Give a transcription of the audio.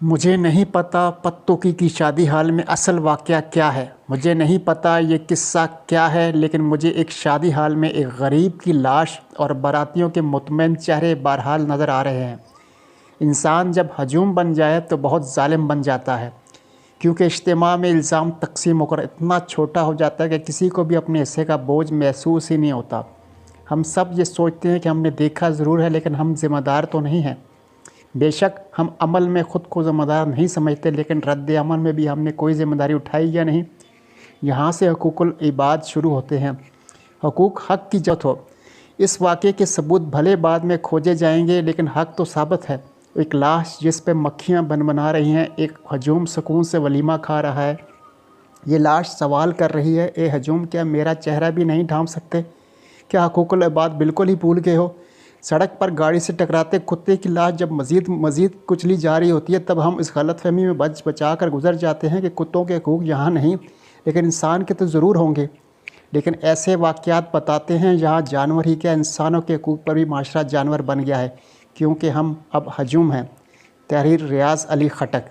मुझे नहीं पता पत्तों की शादी हाल में असल वाक़या क्या है। मुझे नहीं पता ये किस्सा क्या है, लेकिन मुझे एक शादी हाल में एक गरीब की लाश और बारातियों के मुतमईन चेहरे बहरहाल नज़र आ रहे हैं। इंसान जब हजूम बन जाए तो बहुत ज़ालिम बन जाता है, क्योंकि इज्तिमा में इल्ज़ाम तकसीम होकर इतना छोटा हो जाता है कि किसी को भी अपने हिस्से का बोझ महसूस ही नहीं होता। हम सब ये सोचते हैं कि हमने देखा ज़रूर है, लेकिन हम ज़िम्मेदार तो नहीं हैं। बेशक हम अमल में ख़ुद को ज़िम्मेदार नहीं समझते, लेकिन रद्द अमल में भी हमने कोई ज़िम्मेदारी उठाई या नहीं। यहाँ से हुकूकुल इबाद शुरू होते हैं। हकूक़ हक़ की जरूरत हो। इस वाक़े के सबूत भले बाद में खोजे जाएंगे, लेकिन हक़ तो साबित है। एक लाश जिस पे मक्खियाँ बना रही हैं, एक हजूम सुकून से वलीमा खा रहा है। ये लाश सवाल कर रही है, ए हजूम, क्या मेरा चेहरा भी नहीं ढांप सकते? क्या हुकूकुल इबाद बिल्कुल ही भूल गए हो? सड़क पर गाड़ी से टकराते कुत्ते की लाश जब मज़ीद कुचली जा रही होती है, तब हम इस गलतफहमी में बचा कर गुजर जाते हैं कि कुत्तों के हकूक़ यहाँ नहीं, लेकिन इंसान के तो ज़रूर होंगे। लेकिन ऐसे वाक़यात बताते हैं जहाँ जानवर ही क्या, इंसानों के हकूक़ पर भी माशरा जानवर बन गया है, क्योंकि हम अब हजूम हैं। तहरीर रियाज़ अली खटक।